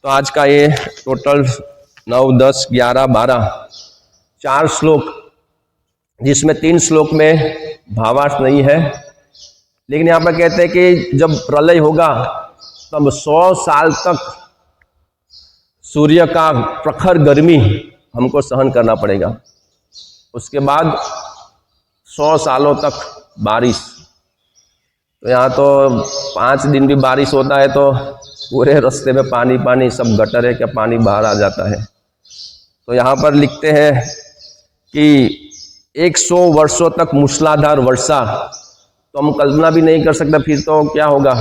तो आज का ये टोटल 9, 10, 11, 12 4 श्लोक, जिसमें 3 श्लोक में भावार्थ नहीं है। लेकिन यहाँ पर कहते हैं कि जब प्रलय होगा तब 100 साल तक सूर्य का प्रखर गर्मी हमको सहन करना पड़ेगा। उसके बाद 100 सालों तक बारिश। तो यहाँ तो 5 दिन भी बारिश होता है तो पूरे रास्ते में पानी पानी, सब गटर है क्या पानी बाहर आ जाता है। तो यहाँ पर लिखते हैं कि 100 वर्षों तक मूसलाधार वर्षा, तो हम कल्पना भी नहीं कर सकते फिर तो क्या होगा,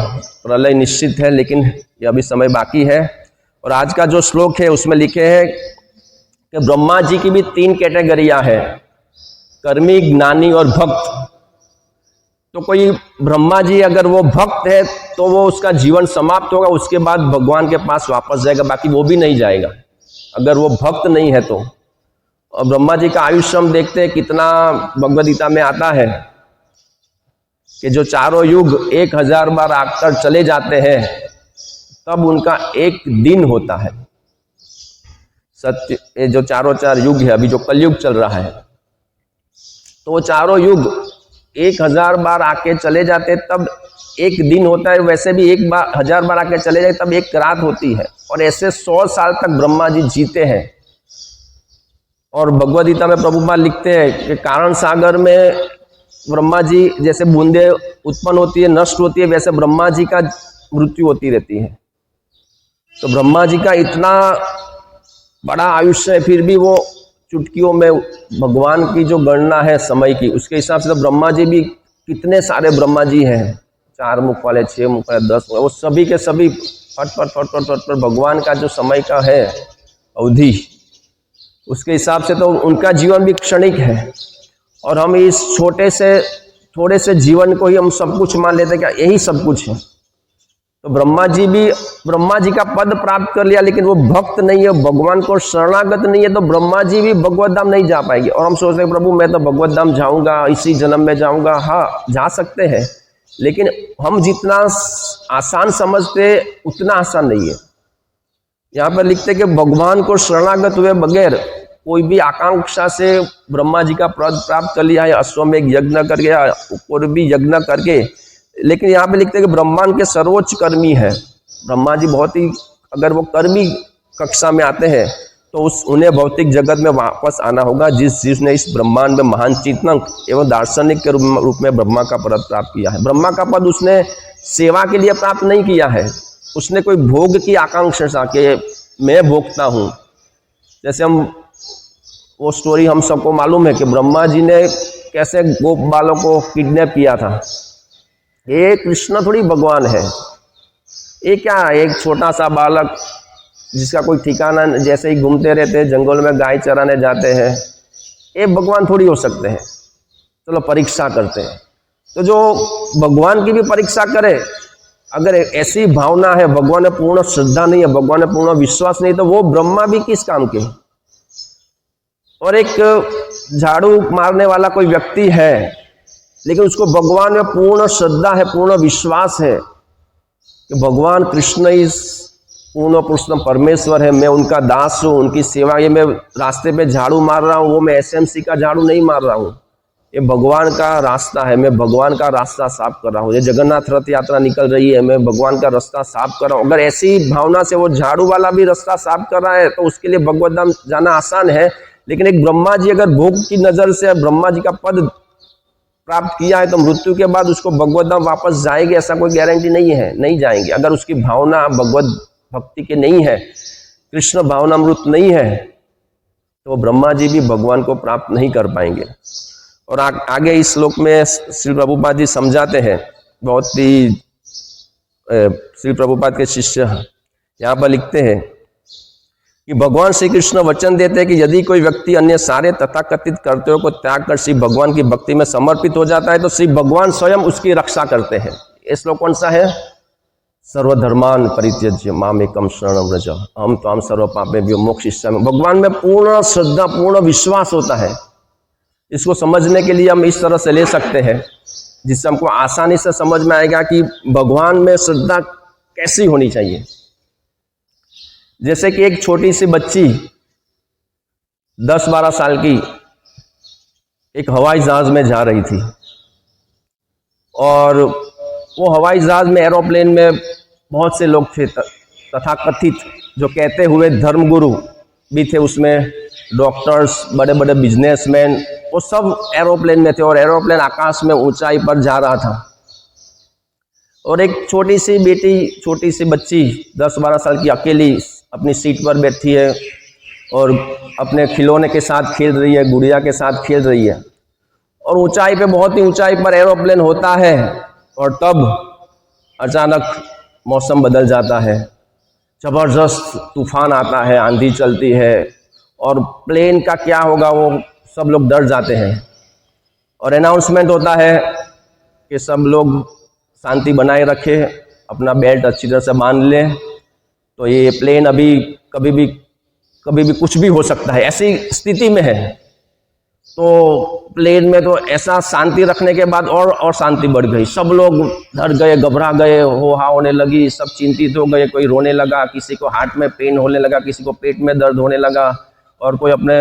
प्रलय निश्चित है। लेकिन ये अभी समय बाकी है। और आज का जो श्लोक है उसमें लिखे हैं कि ब्रह्मा जी की भी 3 कैटेगरियां हैं, कर्मी, ज्ञानी और भक्त। तो कोई ब्रह्मा जी अगर वो भक्त है तो वो उसका जीवन समाप्त होगा, उसके बाद भगवान के पास वापस जाएगा, बाकी वो भी नहीं जाएगा अगर वो भक्त नहीं है तो। और ब्रह्मा जी का आयुष्य हम देखते हैं कितना भगवद गीता में आता है कि जो चारों युग 1000 बार आकर चले जाते हैं तब उनका एक दिन होता है। सत्य, ये जो चारों 4 युग है, अभी जो कलयुग चल रहा है, तो वो चारों युग 1000 बार आके चले जाते तब एक दिन होता है। वैसे भी 1000 बार आके चले जाए तब एक रात होती है। और ऐसे 100 साल तक ब्रह्मा जी जीते हैं। और भगवद गीता में प्रभुपाद लिखते हैं कि कारण सागर में ब्रह्मा जी जैसे बूंदे उत्पन्न होती है, नष्ट होती है, वैसे ब्रह्मा जी का मृत्यु होती रहती है। तो ब्रह्मा जी का इतना बड़ा आयुष्य है, फिर भी वो चुटकियों में भगवान की जो गणना है समय की, उसके हिसाब से तो ब्रह्मा जी भी कितने सारे ब्रह्मा जी हैं, 4 मुख वाले, 6 मुख वाले, 10 मुख, वो सभी के सभी फट भगवान का जो समय का है अवधि, उसके हिसाब से तो उनका जीवन भी क्षणिक है। और हम इस छोटे से थोड़े से जीवन को ही हम सब कुछ मान लेते हैं, क्या यही सब कुछ है। तो ब्रह्मा जी भी ब्रह्मा जी का पद प्राप्त कर लिया, लेकिन वो भक्त नहीं है, भगवान को शरणागत नहीं है, तो ब्रह्मा जी भी भगवत धाम नहीं जा पाएंगे। और हम सोचते हैं प्रभु मैं तो भगवत धाम जाऊंगा, इसी जन्म में जाऊंगा। हाँ, जा सकते हैं, लेकिन हम जितना आसान समझते उतना आसान नहीं है। यहाँ पर लिखते कि भगवान को शरणागत हुए बगैर कोई भी आकांक्षा से ब्रह्मा जी का पद प्राप्त कर लिया है, अश्वमेध यज्ञ करके, और भी यज्ञ करके। लेकिन यहाँ पे लिखते हैं कि ब्रह्मांड के सर्वोच्च कर्मी है। ब्रह्मा जी बहुत ही, अगर वो कर्मी कक्षा में आते हैं तो उन्हें भौतिक जगत में वापस आना होगा, जिसने इस ब्रह्मांड में महान चिंतक एवं दार्शनिक के रूप में ब्रह्मा का पद प्राप्त किया है। ब्रह्मा का पद उसने सेवा के लिए प्राप्त नहीं किया है, उसने कोई भोग की आकांक्षा के मैं भोगता हूँ। जैसे हम वो स्टोरी हम सबको मालूम है कि ब्रह्मा जी ने कैसे गोप बालों को किडनैप किया था। ये कृष्ण थोड़ी भगवान है, ये क्या एक छोटा सा बालक जिसका कोई ठिकाना, जैसे ही घूमते रहते हैं, जंगल में गाय चराने जाते हैं, ये भगवान थोड़ी हो सकते हैं। चलो परीक्षा करते हैं, तो जो भगवान की भी परीक्षा करे, अगर ऐसी भावना है, भगवान में पूर्ण श्रद्धा नहीं है, भगवान में पूर्ण विश्वास नहीं, तो वो ब्रह्मा भी किस काम के। और एक झाड़ू मारने वाला कोई व्यक्ति है, लेकिन उसको भगवान में पूर्ण श्रद्धा है, पूर्ण विश्वास है कि भगवान कृष्ण इस पूर्ण पुरुषोत्तम परमेश्वर है, मैं उनका दास हूँ, उनकी सेवा। ये मैं रास्ते पे झाड़ू मार रहा हूँ, वो मैं एसएमसी का झाड़ू नहीं मार रहा हूँ, ये भगवान का रास्ता है, मैं भगवान का रास्ता साफ कर रहा हूँ। ये जगन्नाथ रथ यात्रा निकल रही है, मैं भगवान का रास्ता साफ कर रहा हूँ। अगर ऐसी भावना से वो झाड़ू वाला भी रास्ता साफ कर रहा है तो उसके लिए भगवत धाम जाना आसान है। लेकिन एक ब्रह्मा जी अगर भोग की नजर से ब्रह्मा जी का पद प्राप्त किया है तो मृत्यु के बाद उसको भगवत धाम वापस जाएंगे, ऐसा कोई गारंटी नहीं है, नहीं जाएंगे। अगर उसकी भावना भगवत भक्ति की नहीं है, कृष्ण भावनामृत नहीं है, तो ब्रह्मा जी भी भगवान को प्राप्त नहीं कर पाएंगे। और आगे इस श्लोक में श्री प्रभुपाद जी समझाते हैं, बहुत ही श्री प्रभुपाद के शिष्य यहाँ पर लिखते हैं कि भगवान श्री कृष्ण वचन देते हैं कि यदि कोई व्यक्ति अन्य सारे तथाकथित कर्तव्यों को त्याग कर श्री भगवान की भक्ति में समर्पित हो जाता है तो श्री भगवान स्वयं उसकी रक्षा करते हैं। ये श्लोक कौन सा है? सर्वधर्मान परित्यज्य मामेकं शरणं व्रज अहं त्वां सर्व पापेभ्यो मोक्षयिष्यामि। भगवान में पूर्ण श्रद्धा, पूर्ण विश्वास होता है। इसको समझने के लिए हम इस तरह से ले सकते हैं, जिससे हमको आसानी से समझ में आएगा कि भगवान में श्रद्धा कैसी होनी चाहिए। जैसे कि एक छोटी सी बच्ची 10-12 साल की एक हवाई जहाज में जा रही थी, और वो हवाई जहाज में, एरोप्लेन में बहुत से लोग थे, तथाकथित जो कहते हुए धर्मगुरु भी थे उसमें, डॉक्टर्स, बड़े बड़े बिजनेसमैन, वो सब एरोप्लेन में थे, और एरोप्लेन आकाश में ऊंचाई पर जा रहा था। और एक छोटी सी बेटी, छोटी सी बच्ची 10-12 साल की अकेली अपनी सीट पर बैठी है और अपने खिलौने के साथ खेल रही है, गुड़िया के साथ खेल रही है। और ऊंचाई पे, बहुत ही ऊंचाई पर एरोप्लेन होता है, और तब अचानक मौसम बदल जाता है, जबरदस्त तूफान आता है, आंधी चलती है, और प्लेन का क्या होगा वो सब लोग डर जाते हैं। और अनाउंसमेंट होता है कि सब लोग शांति बनाए रखें, अपना बेल्ट अच्छी तरह से बांध लें, तो ये प्लेन अभी कभी भी कुछ भी हो सकता है, ऐसी स्थिति में है। तो प्लेन में तो ऐसा शांति रखने के बाद और शांति बढ़ गई, सब लोग डर गए, घबरा गए, हो हा होने लगी, सब चिंतित हो गए, कोई रोने लगा, किसी को हार्ट में पेन होने लगा, किसी को पेट में दर्द होने लगा, और कोई अपने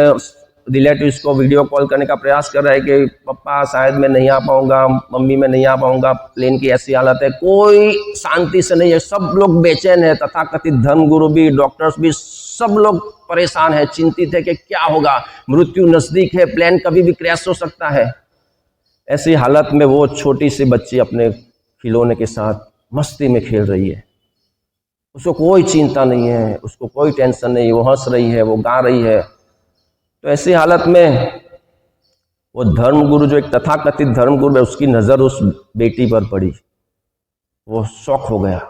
रिलेटिव्स को वीडियो कॉल करने का प्रयास कर रहा है कि पापा शायद मैं नहीं आ पाऊंगा, मम्मी मैं नहीं आ पाऊंगा, प्लेन की ऐसी हालत है। कोई शांति से नहीं है, सब लोग बेचैन है, तथाकथित धर्मगुरु भी, डॉक्टर्स भी, सब लोग परेशान है, चिंतित है कि क्या होगा, मृत्यु नजदीक है, प्लेन कभी भी क्रैश हो सकता है। ऐसी हालत में वो छोटी सी बच्ची अपने खिलौने के साथ मस्ती में खेल रही है, उसको कोई चिंता नहीं है, उसको कोई टेंशन नहीं, वो हंस रही है, वो गा रही है। तो ऐसी हालत में वो धर्मगुरु, जो एक तथाकथित धर्मगुरु है, उसकी नजर उस बेटी पर पड़ी, वो शॉक हो गया।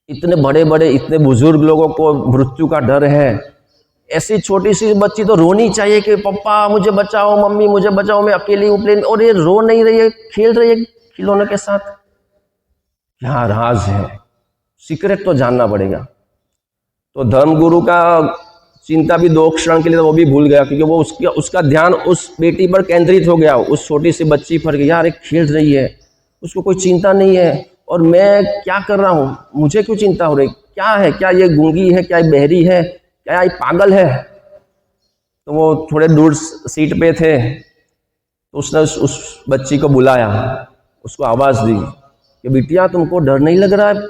इतने बड़े बड़े, इतने बुजुर्ग लोगों को मृत्यु का डर है, ऐसी छोटी सी बच्ची तो रोनी चाहिए कि पापा मुझे बचाओ, मम्मी मुझे बचाओ, मैं अकेली हूं प्लेन, और ये रो नहीं रही है, खेल रही है खिलौने के साथ। क्या राज है, सीक्रेट तो जानना पड़ेगा। तो धर्मगुरु का चिंता भी 2 क्षण के लिए वो भी भूल गया, क्योंकि वो उसका ध्यान उस बेटी पर केंद्रित हो गया, उस छोटी सी बच्ची पर। यार एक खेल रही है, उसको कोई चिंता नहीं है, और मैं क्या कर रहा हूँ, मुझे क्यों चिंता हो रही, क्या है, क्या ये गूंगी है, क्या ये बहरी है, क्या ये पागल है। तो वो थोड़े दूर सीट पे थे, तो उसने उस बच्ची को बुलाया, उसको आवाज दी कि बिटिया तुमको डर नहीं लग रहा है,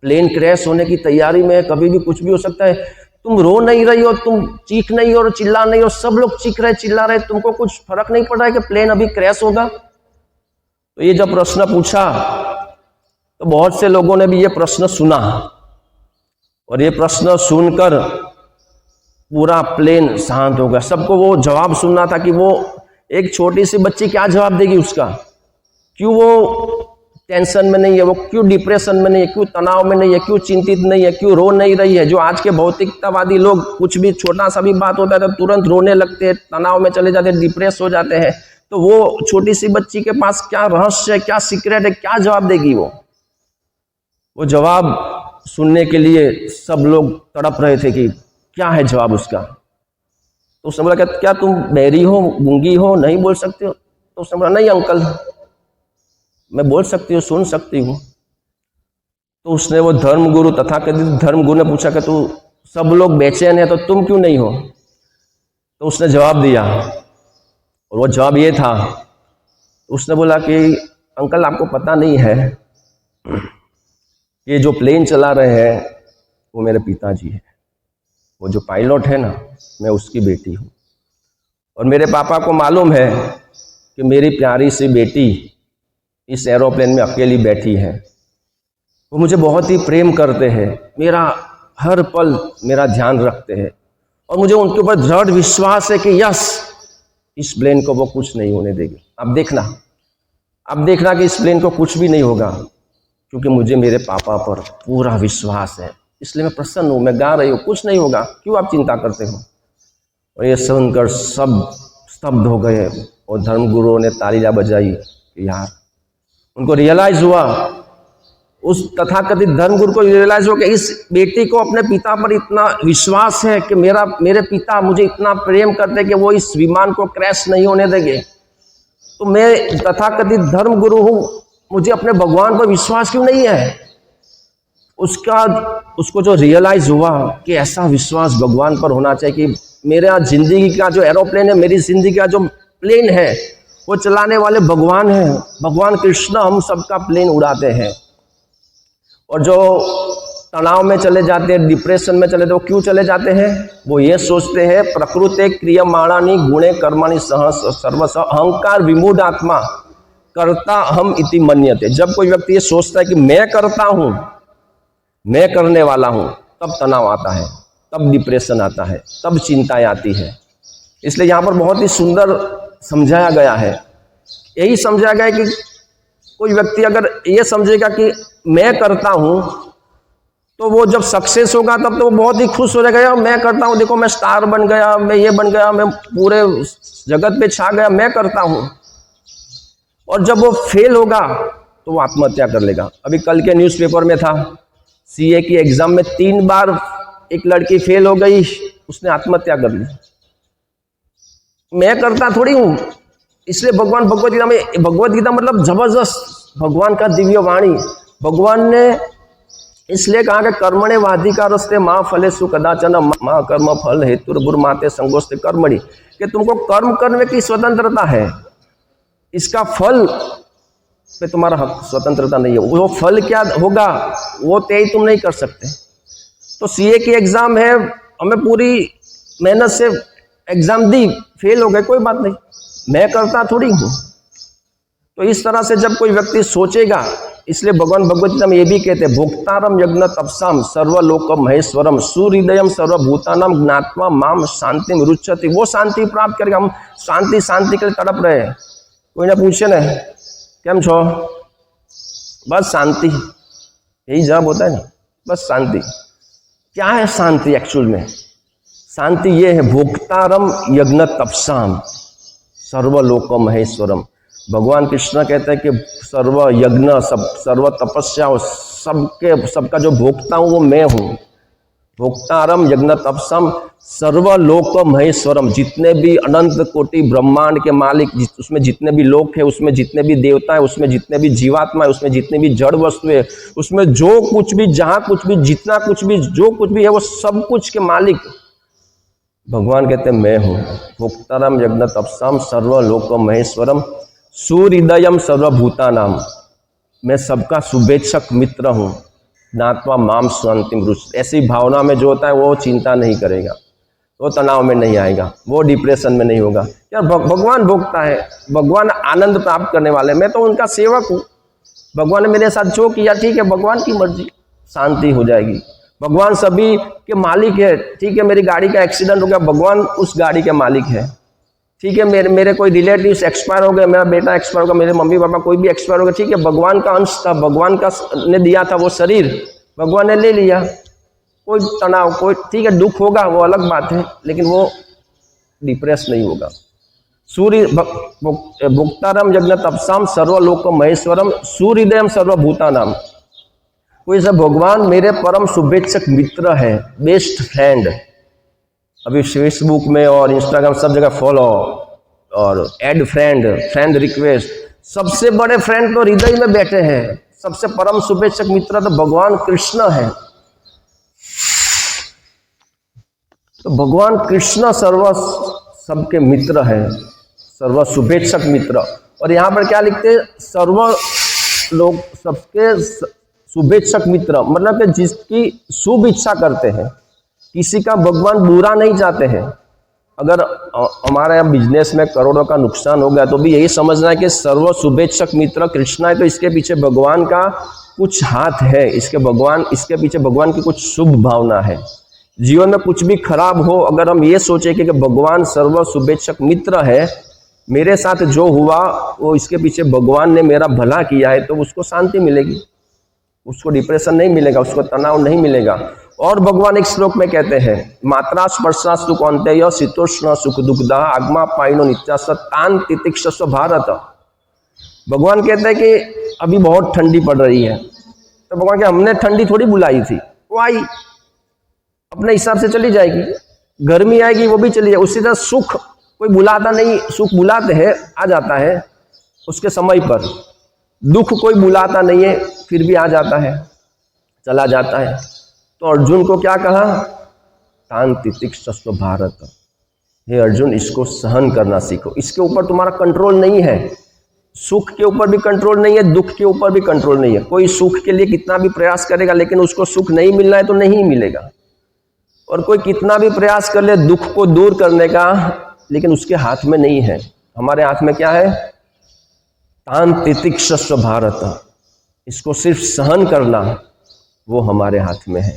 प्लेन क्रैश होने की तैयारी में है, कभी भी कुछ भी हो सकता है, तुम रो नहीं रही हो, तुम चीख नहीं और चिल्ला नहीं हो, सब लोग चीख रहे चिल्ला रहे, तुमको कुछ फर्क नहीं पड़ रहा है कि प्लेन अभी क्रैश होगा। तो ये जब प्रश्न पूछा तो बहुत से लोगों ने भी ये प्रश्न सुना, और ये प्रश्न सुनकर पूरा प्लेन शांत हो गया। सबको वो जवाब सुनना था कि वो एक छोटी सी बच्ची क्या जवाब देगी उसका, क्यों वो टेंशन में नहीं है, वो क्यों डिप्रेशन में नहीं है, क्यों तनाव में नहीं है, क्यों चिंतित नहीं है, क्यों रो नहीं रही है। जो आज के भौतिकतावादी लोग, कुछ भी छोटा सा भी बात होता है तो तुरंत रोने लगते हैं, तनाव में चले जाते हैं, डिप्रेस हो जाते हैं। तो वो छोटी सी बच्ची के पास क्या रहस्य है, क्या सीक्रेट है, क्या जवाब देगी वो जवाब सुनने के लिए सब लोग तड़प रहे थे कि क्या है जवाब उसका। तो उसने बोला क्या तुम बहरी हो, गूंगी हो, नहीं बोल सकते हो। तो उसने बोला नहीं अंकल, मैं बोल सकती हूँ, सुन सकती हूँ। तो उसने वो धर्मगुरु, तथाकथित धर्मगुरु ने पूछा कि तू, सब लोग बेचैन है तो तुम क्यों नहीं हो। तो उसने जवाब दिया, और वो जवाब ये था, उसने बोला कि अंकल आपको पता नहीं है, ये जो प्लेन चला रहे हैं वो मेरे पिताजी है, वो जो पायलट है ना, मैं उसकी बेटी हूँ। और मेरे पापा को मालूम है कि मेरी प्यारी सी बेटी इस एरोप्लेन में अकेली बैठी है, वो मुझे बहुत ही प्रेम करते हैं, मेरा हर पल मेरा ध्यान रखते हैं, और मुझे उनके ऊपर दृढ़ विश्वास है कि यस, इस प्लेन को वो कुछ नहीं होने देगी। अब देखना कि इस प्लेन को कुछ भी नहीं होगा, क्योंकि मुझे मेरे पापा पर पूरा विश्वास है, इसलिए मैं प्रसन्न हूँ, मैं गा रही हूँ, कुछ नहीं होगा, क्यों आप चिंता करते हो। और ये सुनकर सब स्तब्ध हो गए, और धर्मगुरुओं ने तालियां बजाई। यार उनको रियलाइज हुआ, उस तथाकथित धर्मगुरु को रियलाइज हुआ कि इस बेटी को अपने पिता पर इतना विश्वास है कि मेरे पिता मुझे इतना प्रेम करते कि वो इस विमान को क्रैश नहीं होने देंगे। तो मैं तथाकथित धर्मगुरु हूँ, मुझे अपने भगवान पर विश्वास क्यों नहीं है। उसको जो रियलाइज हुआ कि ऐसा विश्वास भगवान पर होना चाहिए कि मेरा जिंदगी का जो एरोप्लेन है, मेरी जिंदगी का जो प्लेन है, वो चलाने वाले भगवान हैं, भगवान कृष्ण हम सबका प्लेन उड़ाते हैं। और जो तनाव में चले जाते हैं, डिप्रेशन में चले जाते, वो क्यों चले जाते हैं? वो ये सोचते हैं प्रकृते क्रियमाणानि गुणे कर्माणि सह सर्वस अहंकार विमूढ़ आत्मा करता हम इति मन्यते। जब कोई व्यक्ति ये सोचता है कि मैं करता हूं, मैं करने वाला हूं, तब तनाव आता है, तब डिप्रेशन आता है, तब चिंताएं आती है। इसलिए यहाँ पर बहुत ही सुंदर समझाया गया है, यही समझाया गया है कि कोई व्यक्ति अगर ये समझेगा कि मैं करता हूं, तो वो जब सक्सेस होगा तब तो वो बहुत ही खुश हो जाएगा, मैं करता हूं, देखो मैं स्टार बन गया, मैं ये बन गया, मैं पूरे जगत पे छा गया, मैं करता हूं। और जब वो फेल होगा तो वो आत्महत्या कर लेगा। अभी कल के न्यूज़पेपर में था, सीए की एग्जाम में 3 बार एक लड़की फेल हो गई, उसने आत्महत्या कर ली। मैं करता थोड़ी हूं। इसलिए भगवान भगवत गीता में, भगवत गीता मतलब जबरदस्त भगवान का दिव्य वाणी, भगवान ने इसलिए कहा कि कर्मणे वाधिकारस्ते मां फलेषु कदाचन मां कर्म फल हेतुर्भुर्माते संगोस्ते कर्मणि, कि तुमको कर्म करने की स्वतंत्रता है, इसका फल पे तुम्हारा हक स्वतंत्रता नहीं है। वो फल क्या होगा वो तय तुम नहीं कर सकते। तो सीए की एग्जाम है, हमें पूरी मेहनत से एग्जाम दी, फेल हो गए, कोई बात नहीं, मैं करता थोड़ी हूं। तो इस तरह से जब कोई व्यक्ति सोचेगा, इसलिए भगवान भगवत गीता में ये भी कहते हैं, भोक्तारम यज्ञ तपसाम सर्वलोकम महेश्वरम सुहृदयम सर्वभूतानाम ज्ञात्वा माम शांतिम रुच्यति। वो शांति प्राप्त करके हम शांति के लिए तड़प रहे हैं। कोई ना पूछे ना केम छो, बस शांति, यही जवाब होता है ना, बस शांति। क्या है शांति एक्चुअल में? शांति ये है, भोक्तारम यज्ञ तपसाम सर्वलोकम महेश्वरम। भगवान कृष्ण कहते हैं कि सर्व यज्ञ, सर्व तपस्या, सबका जो भोक्ता हूं वो मैं हूं। भोक्तारम यज्ञ तपसम सर्वलोक महेश्वरम, जितने भी अनंत कोटि ब्रह्मांड के मालिक, उसमें जितने भी लोक है, उसमें जितने भी देवता है, उसमें जितने भी जीवात्मा है, उसमें जितने भी जड़ वस्तु है, उसमें जो कुछ भी, जहां कुछ भी, जितना कुछ भी, जो कुछ भी है, वो सब कुछ के मालिक भगवान कहते हैं मैं हूं। भोक्तारम यज्ञ तपसम सर्वलोक महेश्वरम सुहृदयम सर्वभूतानाम, मैं सबका शुभेच्छक मित्र हूं। ज्ञात्वा माम शांतिम रुच्यते, ऐसी भावना में जो होता है वो चिंता नहीं करेगा, वो तनाव में नहीं आएगा, वो डिप्रेशन में नहीं होगा। यार भगवान भोगता है, भगवान आनंद प्राप्त करने वाले, मैं तो उनका सेवक हूँ। भगवान ने मेरे साथ जो किया ठीक है, भगवान की मर्जी, शांति हो जाएगी। भगवान सभी के मालिक है, ठीक है, मेरी गाड़ी का एक्सीडेंट हो गया, भगवान उस गाड़ी के मालिक है, ठीक है, मेरे कोई रिलेटिव्स एक्सपायर हो गए, मेरा बेटा एक्सपायर हो गया, मेरे मम्मी पापा कोई भी एक्सपायर हो गया, ठीक है, भगवान का अंश था, भगवान का ने दिया था वो शरीर, भगवान ने ले लिया, कोई तनाव, कोई ठीक है, दुख होगा वो अलग बात है, लेकिन वो डिप्रेस नहीं होगा। सूर्य भोक्तारम यज्ञ तपसाम सर्वलोक महेश्वरम सुहृदयम सर्वभूतानाम, कोई सब भगवान मेरे परम शुभेच्छक मित्र है, बेस्ट फ्रेंड। अभी फेसबुक में और इंस्टाग्राम सब जगह फॉलो और ऐड फ्रेंड रिक्वेस्ट, सबसे बड़े फ्रेंड तो हृदय में बैठे हैं। सबसे परम शुभेच्छक मित्र तो भगवान कृष्ण है। तो भगवान कृष्ण सबके मित्र है, सर्व शुभेच्छक मित्र। और यहाँ पर क्या लिखते हैं, सर्व लोग सबके शुभेच्छक मित्र, मतलब कि जिसकी शुभ इच्छा करते हैं, किसी का भगवान बुरा नहीं चाहते हैं। अगर हमारे यहाँ बिजनेस में करोड़ों का नुकसान हो गया तो भी यही समझना है कि सर्व शुभेच्छक मित्र कृष्ण है, तो इसके पीछे भगवान का कुछ हाथ है, इसके पीछे भगवान की कुछ शुभ भावना है। जीवन में कुछ भी खराब हो, अगर हम ये सोचे कि भगवान सर्व शुभेच्छक मित्र है, मेरे साथ जो हुआ वो इसके पीछे भगवान ने मेरा भला किया है, तो उसको शांति मिलेगी, उसको डिप्रेशन नहीं मिलेगा, उसको तनाव नहीं मिलेगा। और भगवान एक श्लोक में कहते हैं, मात्रा स्पर्शास्तु कौन्तेय शीतोष्ण सुख दुग्धा आगमा पाइनो नित्यास तान तितिक्षस्व भारत। भगवान कहते हैं कि अभी बहुत ठंडी पड़ रही है, तो भगवान के हमने ठंडी थोड़ी बुलाई थी, वो आई अपने हिसाब से चली जाएगी। गर्मी आएगी वो भी चली जाएगी। उसी तरह सुख कोई बुलाता नहीं, सुख बुलाते हैं, आ जाता है उसके समय पर। दुख कोई बुलाता नहीं है, फिर भी आ जाता है। चला जाता है। तो अर्जुन को क्या कहा, तान तितिक्षस्व भारत, हे अर्जुन इसको सहन करना सीखो, इसके ऊपर तुम्हारा कंट्रोल नहीं है, सुख के ऊपर भी कंट्रोल नहीं है, दुख के ऊपर भी कंट्रोल नहीं है। कोई सुख के लिए कितना भी प्रयास करेगा लेकिन उसको सुख नहीं मिलना है तो नहीं मिलेगा, और कोई कितना भी प्रयास कर ले दुख को दूर करने का, लेकिन उसके हाथ में नहीं है। हमारे हाथ में क्या है, तान तितिक्षस्व भारत, इसको सिर्फ सहन करना वो हमारे हाथ में है।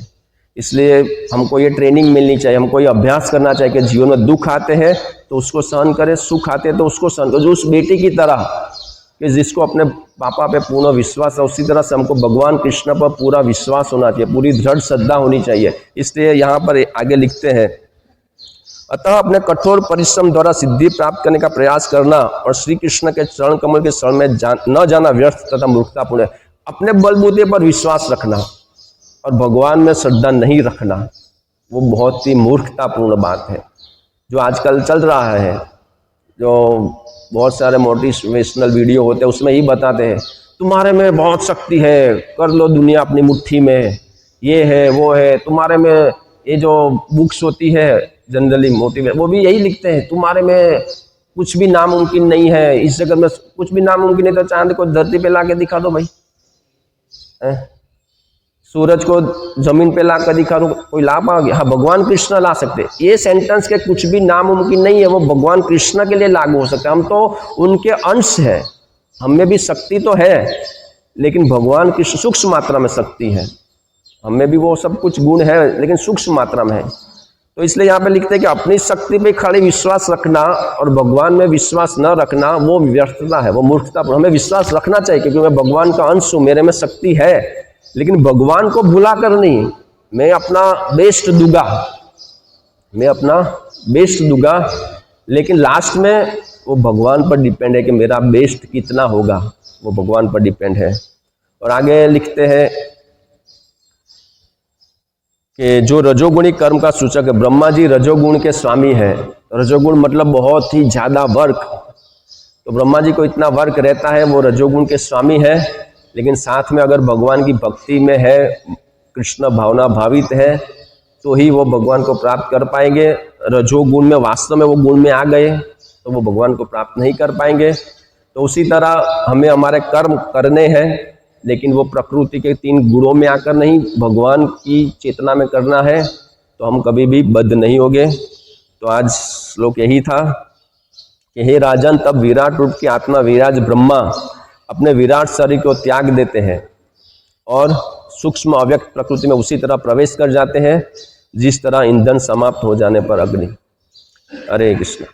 इसलिए हमको ये ट्रेनिंग मिलनी चाहिए, हमको ये अभ्यास करना चाहिए कि जीवन में दुख आते हैं तो उसको सहन करें, सुख आते हैं तो उसको सहन करें। जो उस बेटी की तरह कि जिसको अपने पापा पे पूर्ण विश्वास है, उसी तरह से हमको भगवान कृष्ण पर पूरा विश्वास होना चाहिए, पूरी दृढ़ श्रद्धा होनी चाहिए। इसलिए यहाँ पर आगे लिखते हैं, अतः अपने कठोर परिश्रम द्वारा सिद्धि प्राप्त करने का प्रयास करना और श्री कृष्ण के चरण कमल के शरण में न जाना व्यर्थ तथा मूर्खतापूर्ण है। अपने बलबूते पर विश्वास रखना और भगवान में श्रद्धा नहीं रखना, वो बहुत ही मूर्खतापूर्ण बात है। जो आजकल चल रहा है, जो बहुत सारे मोटिवेशनल वीडियो होते हैं उसमें ही बताते हैं तुम्हारे में बहुत शक्ति है, कर लो दुनिया अपनी मुट्ठी में, ये है वो है तुम्हारे में। ये जो बुक्स होती है जनरली मोटिवेट, वो भी यही लिखते हैं तुम्हारे में कुछ भी नामुमकिन नहीं है, इस जगत में कुछ भी नामुमकिन नहीं। तो चांद को धरती पे ला के दिखा दो भाई, सूरज को जमीन पे ला कर दिखा दो, कोई ला पाओगे? हाँ, भगवान कृष्ण ला सकते। ये सेंटेंस के कुछ भी नामुमकिन नहीं है, वो भगवान कृष्ण के लिए लागू हो सकता है। हम तो उनके अंश है, हमें भी शक्ति तो है, लेकिन भगवान की सूक्ष्म मात्रा में शक्ति है। हमें भी वो सब कुछ गुण है लेकिन सूक्ष्म मात्रा में है। तो इसलिए यहाँ पे लिखते हैं कि अपनी शक्ति पे खाली विश्वास रखना और भगवान में विश्वास न रखना वो व्यर्थता है, वो मूर्खता। हमें विश्वास रखना चाहिए क्योंकि मैं भगवान का अंश हूँ, मेरे में शक्ति है, लेकिन भगवान को भुला कर नहीं। मैं अपना बेस्ट दूंगा, मैं अपना बेस्ट दूंगा, लेकिन लास्ट में वो भगवान पर डिपेंड है कि मेरा बेस्ट कितना होगा, वो भगवान पर डिपेंड है। और आगे लिखते हैं कि जो रजोगुणी कर्म का सूचक है, ब्रह्मा जी रजोगुण के स्वामी है। रजोगुण मतलब बहुत ही ज्यादा वर्क, तो ब्रह्मा जी को इतना वर्क रहता है, वो रजोगुण के स्वामी है। लेकिन साथ में अगर भगवान की भक्ति में है, कृष्ण भावना भावित है, तो ही वो भगवान को प्राप्त कर पाएंगे। रजोगुण में वास्तव में वो गुण में आ गए तो वो भगवान को प्राप्त नहीं कर पाएंगे। तो उसी तरह हमें हमारे कर्म करने हैं, लेकिन वो प्रकृति के 3 गुणों में आकर नहीं, भगवान की चेतना में करना है, तो हम कभी भी बद्ध नहीं होंगे। तो आज श्लोक यही था कि हे राजन, तब विराट रूप की आत्मा विराज ब्रह्मा अपने विराट शरीर को त्याग देते हैं और सूक्ष्म अव्यक्त प्रकृति में उसी तरह प्रवेश कर जाते हैं जिस तरह ईंधन समाप्त हो जाने पर अग्नि। हरे कृष्ण।